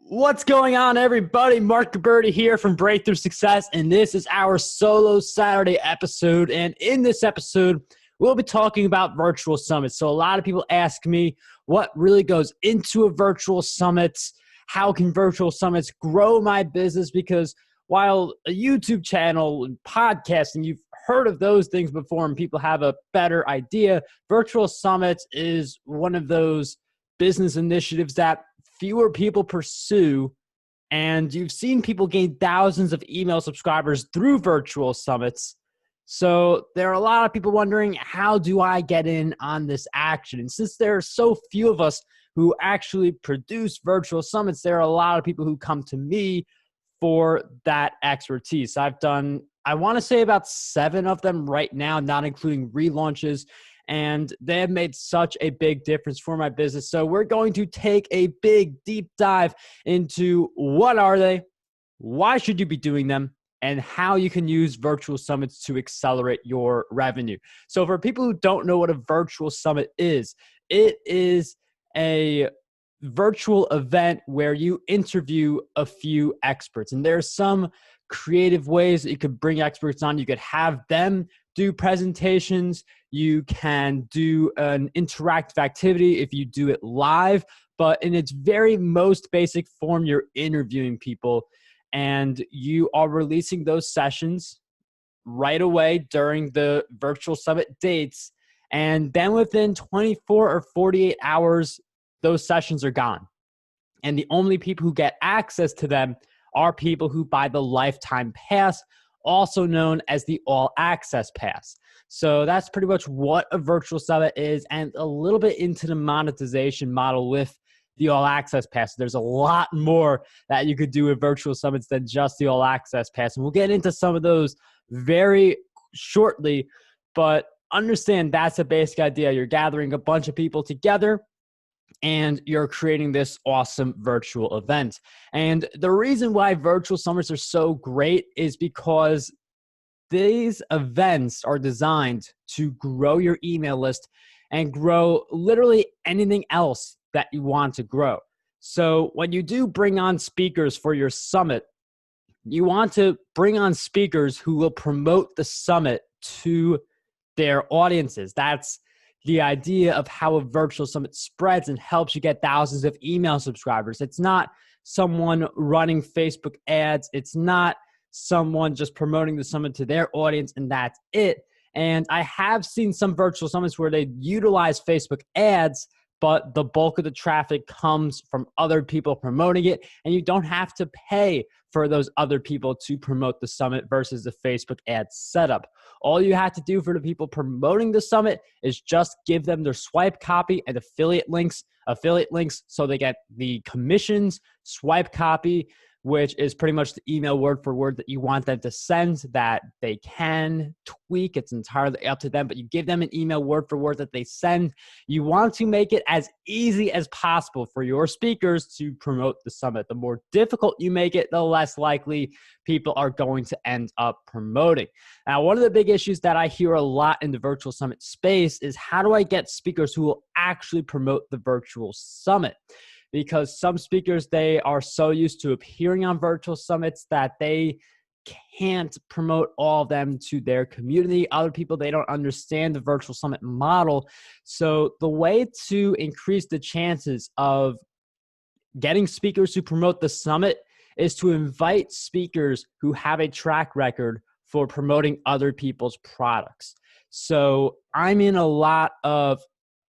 What's going on, everybody? Mark Gabberti here from Breakthrough Success, and this is our solo Saturday episode. And in this episode, we'll be talking about virtual summits. So a lot of people ask me what really goes into a virtual summit. How can virtual summits grow my business? Because while a YouTube channel and podcasting, you've heard of those things before and people have a better idea, virtual summits is one of those business initiatives that fewer people pursue, and you've seen people gain thousands of email subscribers through virtual summits. So there are a lot of people wondering, how do I get in on this action? And since there are so few of us who actually produce virtual summits, there are a lot of people who come to me for that expertise. I've done, I want to say, about 7 of them right now, not including relaunches. And they have made such a big difference for my business. So we're going to take a big, deep dive into what are they, why should you be doing them, and how you can use virtual summits to accelerate your revenue. So for people who don't know what a virtual summit is, it is a virtual event where you interview a few experts. And there's some creative ways that you could bring experts on. You could have them do presentations. You can do an interactive activity if you do it live, but in its very most basic form, you're interviewing people and you are releasing those sessions right away during the virtual summit dates. And then within 24 or 48 hours, those sessions are gone. And the only people who get access to them are people who buy the lifetime pass, also known as the all access pass. So that's pretty much what a virtual summit is, and a little bit into the monetization model with the all access pass. There's a lot more that you could do with virtual summits than just the all access pass. And we'll get into some of those very shortly, but understand that's a basic idea. You're gathering a bunch of people together and you're creating this awesome virtual event. And the reason why virtual summits are so great is because these events are designed to grow your email list and grow literally anything else that you want to grow. So when you do bring on speakers for your summit, you want to bring on speakers who will promote the summit to their audiences. That's the idea of how a virtual summit spreads and helps you get thousands of email subscribers. It's not someone running Facebook ads. It's not someone just promoting the summit to their audience and that's it. And I have seen some virtual summits where they utilize Facebook ads, but the bulk of the traffic comes from other people promoting it, and you don't have to pay for those other people to promote the summit versus the Facebook ad setup. All you have to do for the people promoting the summit is just give them their swipe copy and affiliate links so they get the commissions, swipe copy, which is pretty much the email word for word that you want them to send, that they can tweak. It's entirely up to them, but you give them an email word for word that they send. You want to make it as easy as possible for your speakers to promote the summit. The more difficult you make it, the less likely people are going to end up promoting. Now, one of the big issues that I hear a lot in the virtual summit space is, how do I get speakers who will actually promote the virtual summit? Because some speakers, they are so used to appearing on virtual summits that they can't promote all of them to their community. Other people, they don't understand the virtual summit model. So the way to increase the chances of getting speakers who promote the summit is to invite speakers who have a track record for promoting other people's products. So I'm in a lot of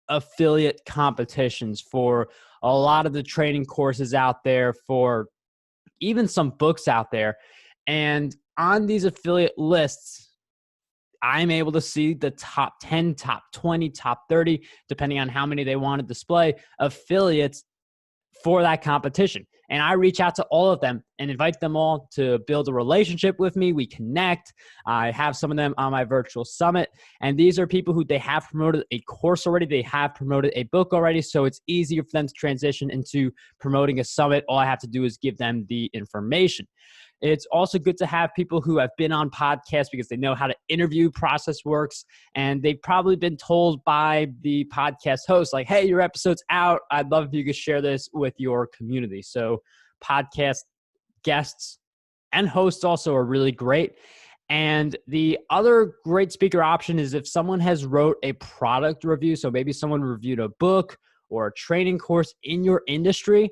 affiliate competitions for a lot of the training courses out there, for even some books out there. And on these affiliate lists, I'm able to see the top 10, top 20, top 30, depending on how many they want to display, affiliates for that competition. And I reach out to all of them and invite them all to build a relationship with me. We connect. I have some of them on my virtual summit. And these are people who, they have promoted a course already. They have promoted a book already. So it's easier for them to transition into promoting a summit. All I have to do is give them the information. It's also good to have people who have been on podcasts because they know how the interview process works. And they've probably been told by the podcast host, like, hey, your episode's out. I'd love if you could share this with your community. So podcast guests and hosts also are really great. And the other great speaker option is if someone has wrote a product review. So maybe someone reviewed a book or a training course in your industry.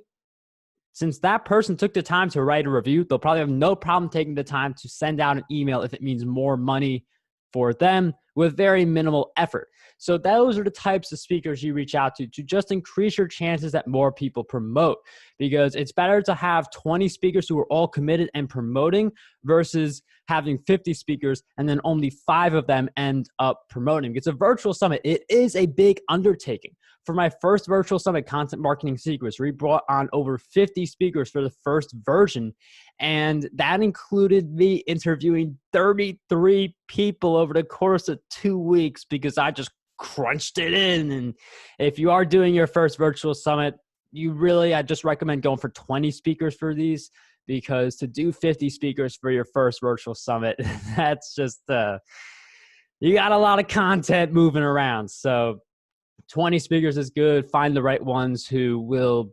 Since that person took the time to write a review, they'll probably have no problem taking the time to send out an email if it means more money for them with very minimal effort. So those are the types of speakers you reach out to just increase your chances that more people promote, because it's better to have 20 speakers who are all committed and promoting versus having 50 speakers and then only 5 of them end up promoting. It's a virtual summit. It is a big undertaking. For my first virtual summit, Content Marketing Secrets, we brought on over 50 speakers for the first version. And that included me interviewing 33 people over the course of 2 weeks because I just crunched it in. And if you are doing your first virtual summit, I just recommend going for 20 speakers for these, because to do 50 speakers for your first virtual summit, that's just, you got a lot of content moving around. So 20 speakers is good. Find the right ones who will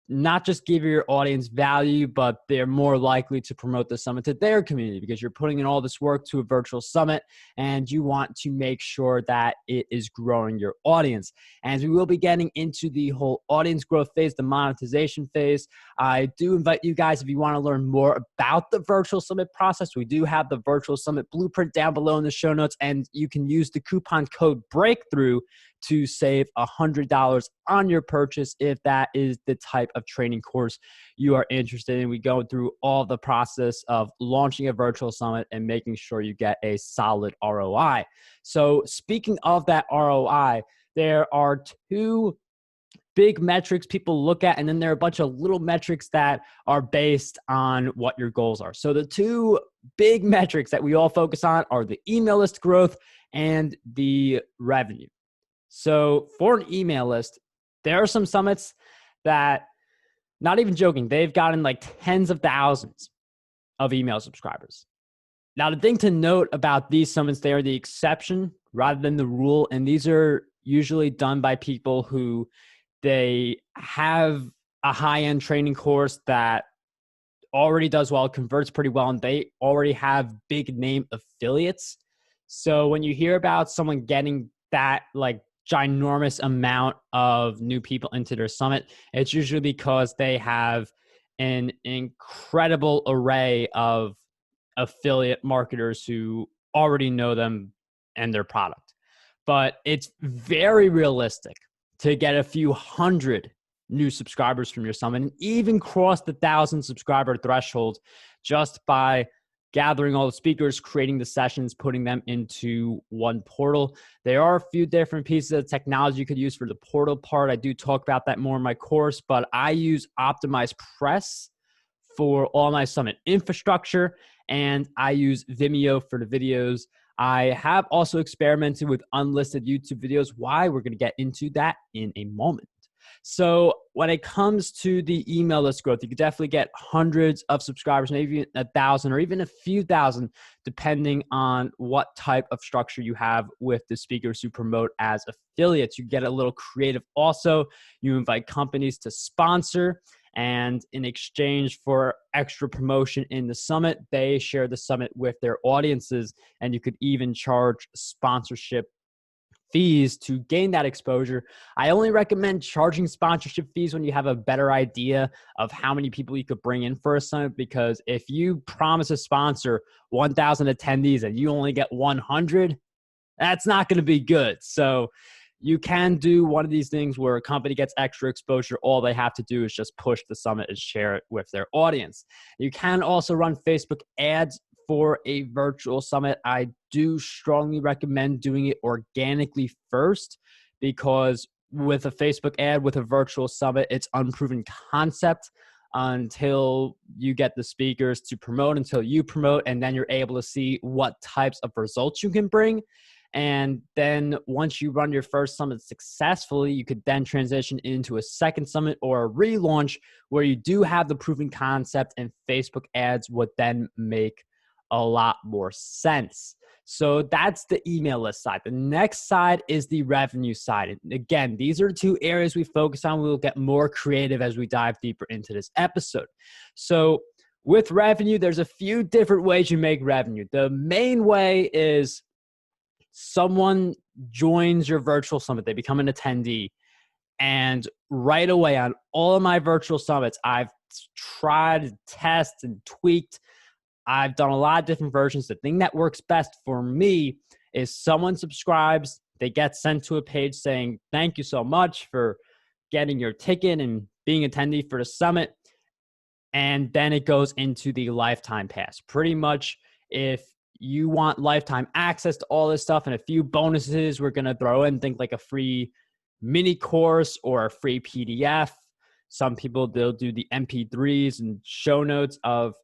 not just give your audience value, but they're more likely to promote the summit to their community, because you're putting in all this work to a virtual summit and you want to make sure that it is growing your audience. And we will be getting into the whole audience growth phase, the monetization phase. I do invite you guys, if you want to learn more about the virtual summit process, we do have the virtual summit blueprint down below in the show notes, and you can use the coupon code BREAKTHROUGH to save $100 on your purchase if that is the type of training course you are interested in. We go through all the process of launching a virtual summit and making sure you get a solid ROI. So speaking of that ROI, there are 2 big metrics people look at, and then there are a bunch of little metrics that are based on what your goals are. So the 2 big metrics that we all focus on are the email list growth and the revenue. So for an email list, there are some summits that, not even joking, they've gotten like tens of thousands of email subscribers. Now, the thing to note about these summits, they are the exception rather than the rule. And these are usually done by people who they have a high-end training course that already does well, converts pretty well, and they already have big name affiliates. So when you hear about someone getting that like ginormous amount of new people into their summit, it's usually because they have an incredible array of affiliate marketers who already know them and their product. But it's very realistic to get a few hundred new subscribers from your summit and even cross the 1,000 subscriber threshold just by gathering all the speakers, creating the sessions, putting them into one portal. There are a few different pieces of technology you could use for the portal part. I do talk about that more in my course, but I use Optimize Press for all my summit infrastructure, and I use Vimeo for the videos. I have also experimented with unlisted YouTube videos. Why? We're going to get into that in a moment. So when it comes to the email list growth, you could definitely get hundreds of subscribers, maybe 1,000 or even a few thousand, depending on what type of structure you have with the speakers who promote as affiliates. You get a little creative also. You invite companies to sponsor, and in exchange for extra promotion in the summit, they share the summit with their audiences, and you could even charge sponsorship fees to gain that exposure. I only recommend charging sponsorship fees when you have a better idea of how many people you could bring in for a summit, because if you promise a sponsor 1,000 attendees and you only get 100, that's not going to be good. So you can do one of these things where a company gets extra exposure. All they have to do is just push the summit and share it with their audience. You can also run Facebook ads for a virtual summit. I do strongly recommend doing it organically first, because with a Facebook ad, with a virtual summit, it's unproven concept until you get the speakers to promote, until you promote, and then you're able to see what types of results you can bring. And then once you run your first summit successfully, you could then transition into a second summit or a relaunch where you do have the proven concept, and Facebook ads would then make a lot more sense. So that's the email list side. The next side is the revenue side. And again, these are two areas we focus on. We'll get more creative as we dive deeper into this episode. So with revenue, there's a few different ways you make revenue. The main way is someone joins your virtual summit. They become an attendee. And right away on all of my virtual summits, I've tried, tested, and tweaked. I've done a lot of different versions. The thing that works best for me is someone subscribes, they get sent to a page saying, thank you so much for getting your ticket and being an attendee for the summit. And then it goes into the lifetime pass. Pretty much if you want lifetime access to all this stuff and a few bonuses we're going to throw in, think like a free mini course or a free PDF. Some people, they'll do the MP3s and show notes of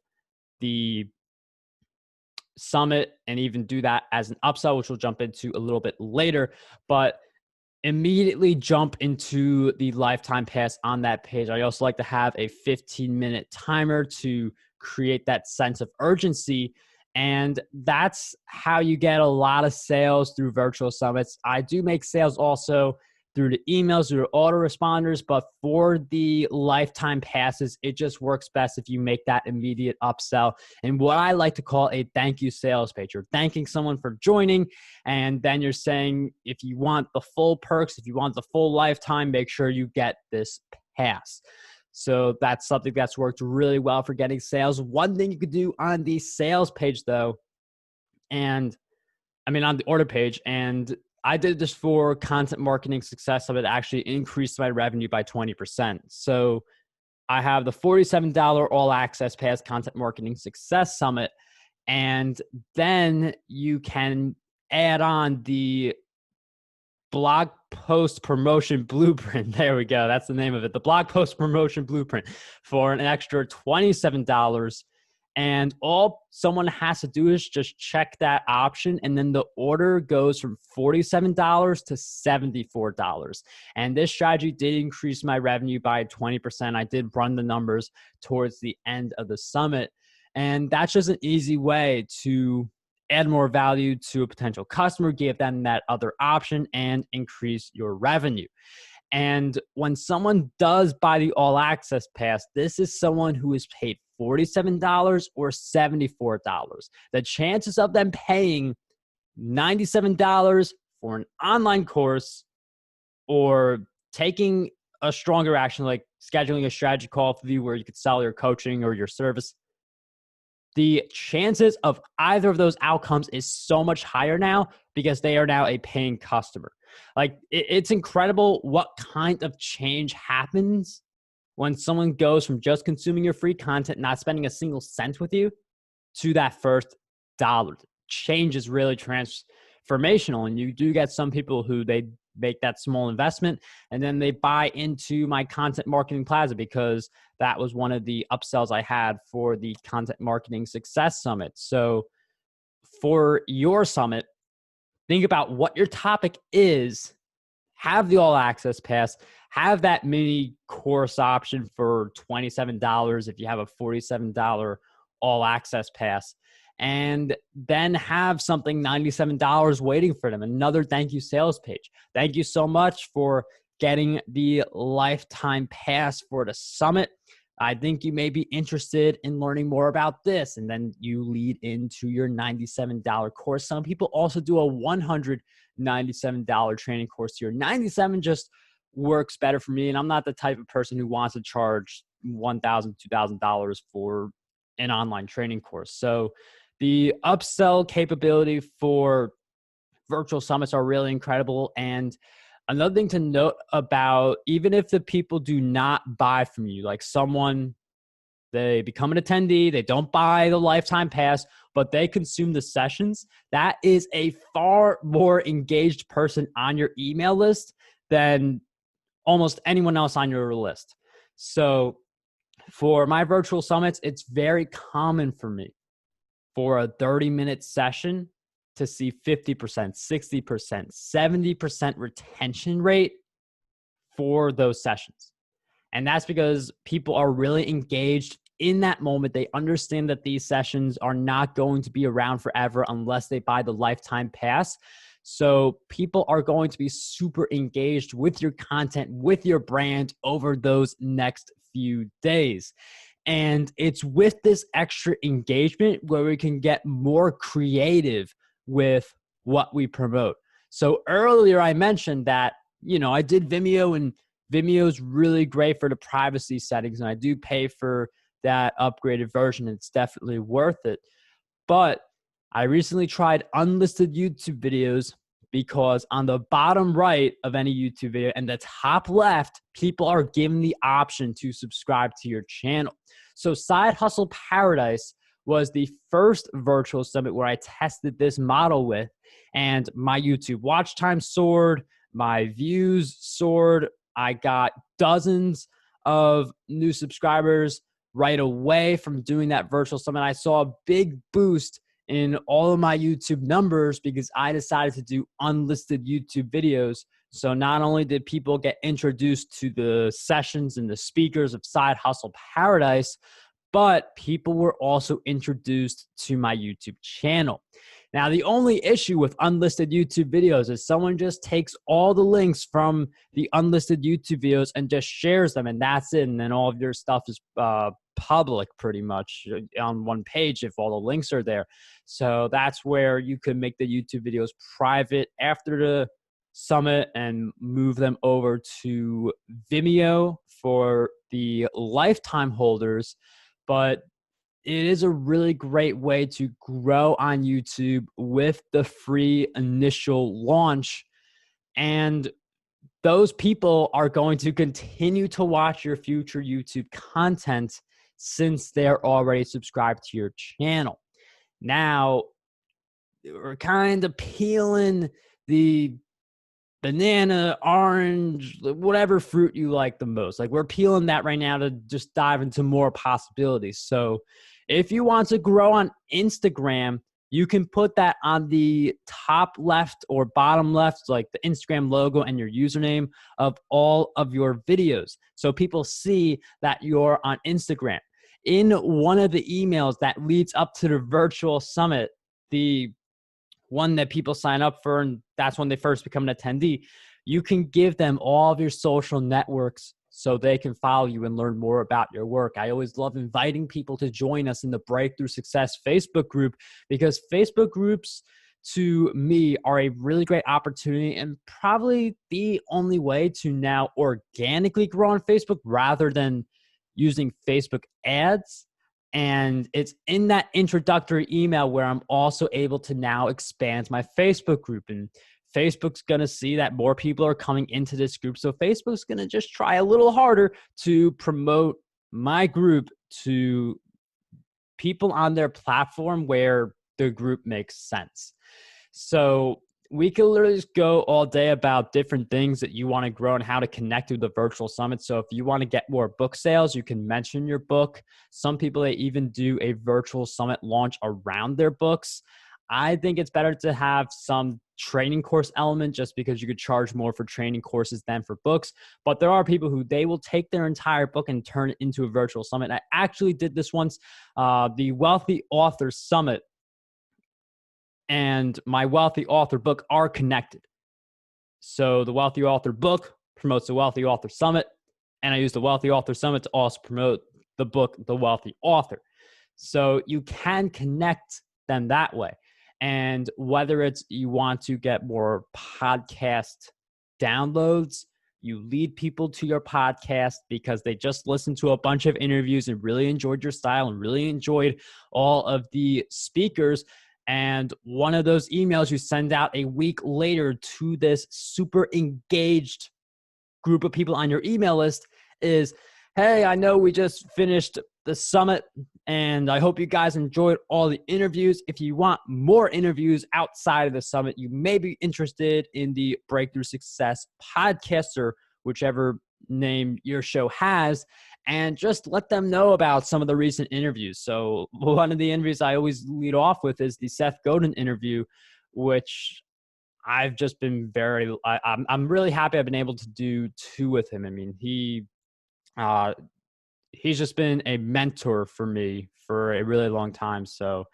the summit and even do that as an upsell, which we'll jump into a little bit later. But immediately jump into the lifetime pass on that page. I also like to have a 15-minute timer to create that sense of urgency. And that's how you get a lot of sales through virtual summits. I do make sales also through the emails, through the autoresponders, but for the lifetime passes, it just works best if you make that immediate upsell. And what I like to call a thank you sales page. You're thanking someone for joining, and then you're saying, if you want the full perks, if you want the full lifetime, make sure you get this pass. So that's something that's worked really well for getting sales. One thing you could do on the sales page though, on the order page, and I did this for Content Marketing Success Summit. It actually increased my revenue by 20%. So I have the $47 all access pass Content Marketing Success Summit. And then you can add on the blog post promotion blueprint. There we go. That's the name of it. The blog post promotion blueprint for an extra $27. And all someone has to do is just check that option. And then the order goes from $47 to $74. And this strategy did increase my revenue by 20%. I did run the numbers towards the end of the summit. And that's just an easy way to add more value to a potential customer, give them that other option, and increase your revenue. And when someone does buy the all access pass, this is someone who is paid $47 or $74. The chances of them paying $97 for an online course or taking a stronger action like scheduling a strategy call with you where you could sell your coaching or your service, the chances of either of those outcomes is so much higher now because they are now a paying customer. Like, it's incredible what kind of change happens when someone goes from just consuming your free content, not spending a single cent with you, to that first dollar. Change is really transformational. And you do get some people who they make that small investment and then they buy into my Content Marketing Plaza because that was one of the upsells I had for the Content Marketing Success Summit. So for your summit, think about what your topic is, have the all access pass, have that mini course option for $27 if you have a $47 all access pass, and then have something $97 waiting for them. Another thank you sales page. Thank you so much for getting the lifetime pass for the summit. I think you may be interested in learning more about this. And then you lead into your $97 course. Some people also do a $197 training course here. $97 just works better for me. And I'm not the type of person who wants to charge $1,000, $2,000 for an online training course. So the upsell capability for virtual summits are really incredible. And another thing to note about, even if the people do not buy from you, like someone, they become an attendee, they don't buy the lifetime pass, but they consume the sessions, that is a far more engaged person on your email list than almost anyone else on your list. So for my virtual summits, it's very common for me for a 30-minute session to see 50%, 60%, 70% retention rate for those sessions. And that's because people are really engaged in that moment, they understand that these sessions are not going to be around forever unless they buy the lifetime pass. So people are going to be super engaged with your content, with your brand over those next few days. And it's with this extra engagement where we can get more creative with what we promote. So earlier I mentioned that, I did Vimeo, and Vimeo is really great for the privacy settings. And I do pay for that upgraded version. It's definitely worth it. But I recently tried unlisted YouTube videos, because on the bottom right of any YouTube video and the top left, people are given the option to subscribe to your channel. So Side Hustle Paradise was the first virtual summit where I tested this model with, and my YouTube watch time soared, my views soared. I got dozens of new subscribers right away from doing that virtual summit. I saw a big boost in all of my YouTube numbers because I decided to do unlisted YouTube videos. So not only did people get introduced to the sessions and the speakers of Side Hustle Paradise, but people were also introduced to my YouTube channel. Now, the only issue with unlisted YouTube videos is someone just takes all the links from the unlisted YouTube videos and just shares them, and that's it. And then all of your stuff is public pretty much on one page if all the links are there. So that's where you could make the YouTube videos private after the summit and move them over to Vimeo for the lifetime holders. But it is a really great way to grow on YouTube with the free initial launch. And those people are going to continue to watch your future YouTube content since they're already subscribed to your channel. Now, we're kind of peeling the banana, orange, whatever fruit you like the most. Like, we're peeling that right now to just dive into more possibilities. So if you want to grow on Instagram, you can put that on the top left or bottom left, like the Instagram logo and your username of all of your videos. So people see that you're on Instagram. In one of the emails that leads up to the virtual summit, the one that people sign up for, and that's when they first become an attendee, you can give them all of your social networks so they can follow you and learn more about your work. I always love inviting people to join us in the Breakthrough Success Facebook group, because Facebook groups, to me, are a really great opportunity and probably the only way to now organically grow on Facebook rather than using Facebook ads. And it's in that introductory email where I'm also able to now expand my Facebook group. And Facebook's going to see that more people are coming into this group. So Facebook's going to just try a little harder to promote my group to people on their platform where the group makes sense. So we could literally just go all day about different things that you want to grow and how to connect with the virtual summit. So if you want to get more book sales, you can mention your book. Some people, they even do a virtual summit launch around their books. I think it's better to have some training course element, just because you could charge more for training courses than for books. But there are people who they will take their entire book and turn it into a virtual summit. I actually did this once, the Wealthy Author Summit and my Wealthy Author book are connected. So the Wealthy Author book promotes the Wealthy Author Summit, and I use the Wealthy Author Summit to also promote the book, The Wealthy Author. So you can connect them that way. And whether it's you want to get more podcast downloads, you lead people to your podcast because they just listened to a bunch of interviews and really enjoyed your style and really enjoyed all of the speakers. And one of those emails you send out a week later to this super engaged group of people on your email list is, hey, I know we just finished the summit and I hope you guys enjoyed all the interviews. If you want more interviews outside of the summit, you may be interested in the Breakthrough Success podcast, or whichever name your show has, and just let them know about some of the recent interviews. So one of the interviews I always lead off with is the Seth Godin interview, which I've just been I'm really happy I've been able to do two with him. I mean, he he's just been a mentor for me for a really long time. So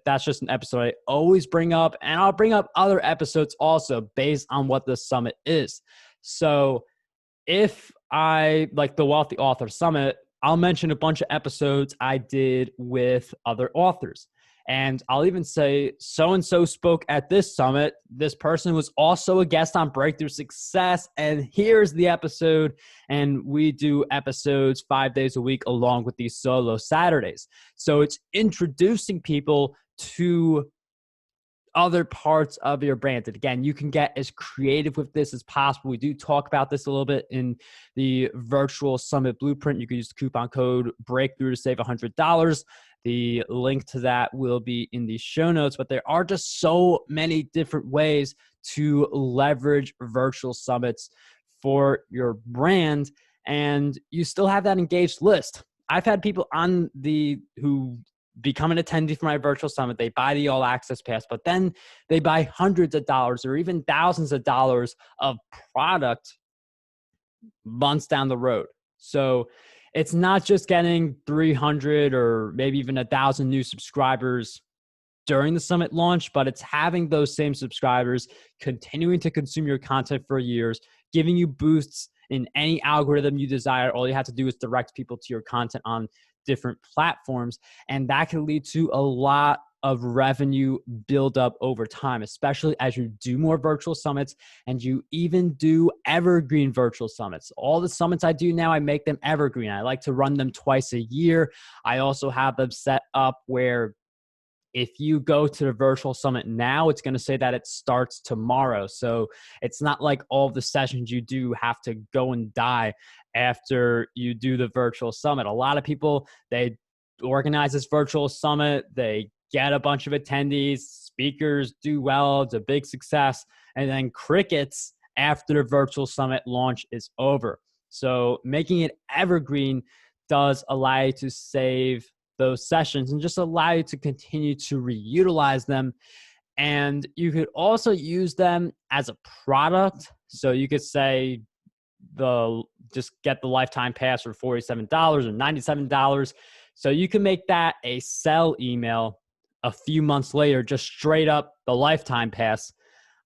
that's just an episode I always bring up, and I'll bring up other episodes also based on what the summit is. So if I like the Wealthy Author Summit, I'll mention a bunch of episodes I did with other authors. And I'll even say, so-and-so spoke at this summit. This person was also a guest on Breakthrough Success. And here's the episode. And we do episodes 5 days a week along with these solo Saturdays. So it's introducing people to other parts of your brand. And again, you can get as creative with this as possible. We do talk about this a little bit in the virtual summit blueprint. You can use the coupon code breakthrough to save $100. The link to that will be in the show notes, but there are just so many different ways to leverage virtual summits for your brand, and you still have that engaged list. I've had people on who become an attendee for my virtual summit. They buy the all access pass, but then they buy hundreds of dollars or even thousands of dollars of product months down the road. So it's not just getting 300 or maybe even 1,000 new subscribers during the summit launch, but it's having those same subscribers continuing to consume your content for years, giving you boosts in any algorithm you desire. All you have to do is direct people to your content on different platforms, and that can lead to a lot of revenue build up over time, especially as you do more virtual summits and you even do evergreen virtual summits. All the summits I do now, I make them evergreen. I like to run them twice a year. I also have them set up where if you go to the virtual summit now, it's going to say that it starts tomorrow. So it's not like all the sessions you do have to go and die after you do the virtual summit. A lot of people, they organize this virtual summit, they get a bunch of attendees, speakers do well, it's a big success, and then crickets after the virtual summit launch is over. So making it evergreen does allow you to save those sessions and just allow you to continue to reutilize them. And you could also use them as a product. So you could say just get the lifetime pass for $47 or $97. So you can make that a sell email a few months later, just straight up the lifetime pass.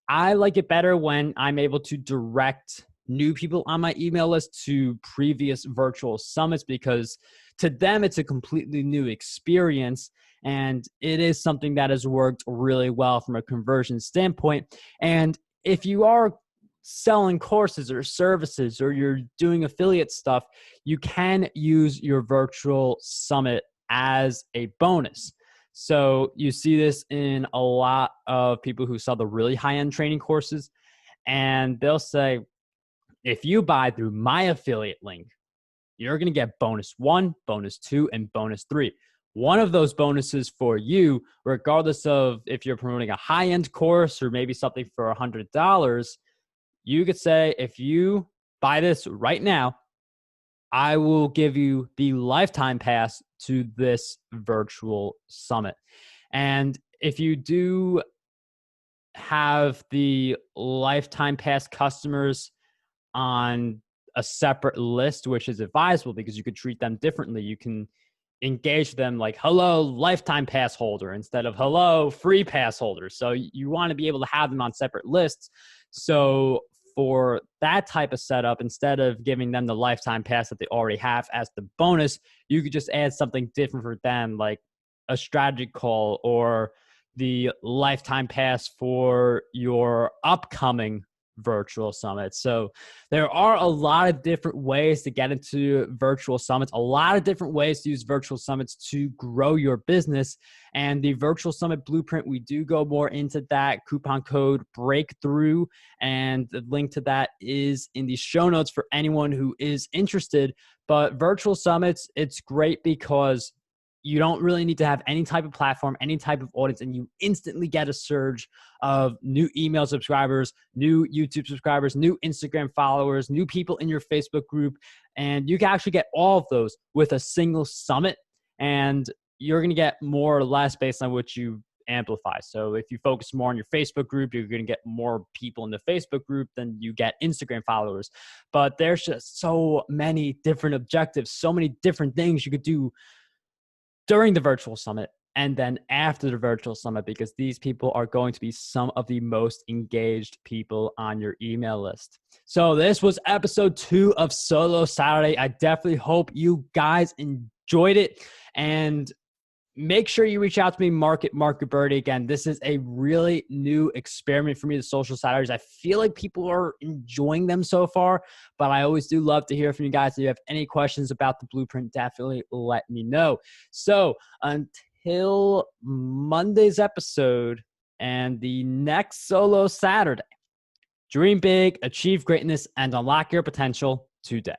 I like it better when I'm able to direct new people on my email list to previous virtual summits, because to them, it's a completely new experience. And it is something that has worked really well from a conversion standpoint. And if you are selling courses or services or you're doing affiliate stuff, you can use your virtual summit as a bonus. So you see this in a lot of people who sell the really high-end training courses, and they'll say, if you buy through my affiliate link, you're going to get bonus 1, bonus 2, and bonus 3. One of those bonuses for you, regardless of if you're promoting a high-end course or maybe something for $100, you could say, if you buy this right now, I will give you the lifetime pass to this virtual summit. And if you do have the lifetime pass customers on a separate list, which is advisable because you could treat them differently. You can engage them like, hello, lifetime pass holder, instead of hello, free pass holder. So you want to be able to have them on separate lists. So for that type of setup, instead of giving them the lifetime pass that they already have as the bonus, you could just add something different for them, like a strategy call or the lifetime pass for your upcoming virtual summits. So there are a lot of different ways to get into virtual summits, a lot of different ways to use virtual summits to grow your business. And the virtual summit blueprint, we do go more into that. Coupon code breakthrough, and the link to that is in the show notes for anyone who is interested. But virtual summits, it's great because you don't really need to have any type of platform, any type of audience, and you instantly get a surge of new email subscribers, new YouTube subscribers, new Instagram followers, new people in your Facebook group. And you can actually get all of those with a single summit. And you're going to get more or less based on what you amplify. So if you focus more on your Facebook group, you're going to get more people in the Facebook group than you get Instagram followers. But there's just so many different objectives, so many different things you could do during the virtual summit and then after the virtual summit, because these people are going to be some of the most engaged people on your email list. So this was episode 2 of Solo Saturday. I definitely hope you guys enjoyed it, and make sure you reach out to me, Mark Gabberty. Again, this is a really new experiment for me, the Social Saturdays. I feel like people are enjoying them so far, but I always do love to hear from you guys. If you have any questions about the blueprint, definitely let me know. So until Monday's episode and the next Solo Saturday, dream big, achieve greatness, and unlock your potential today.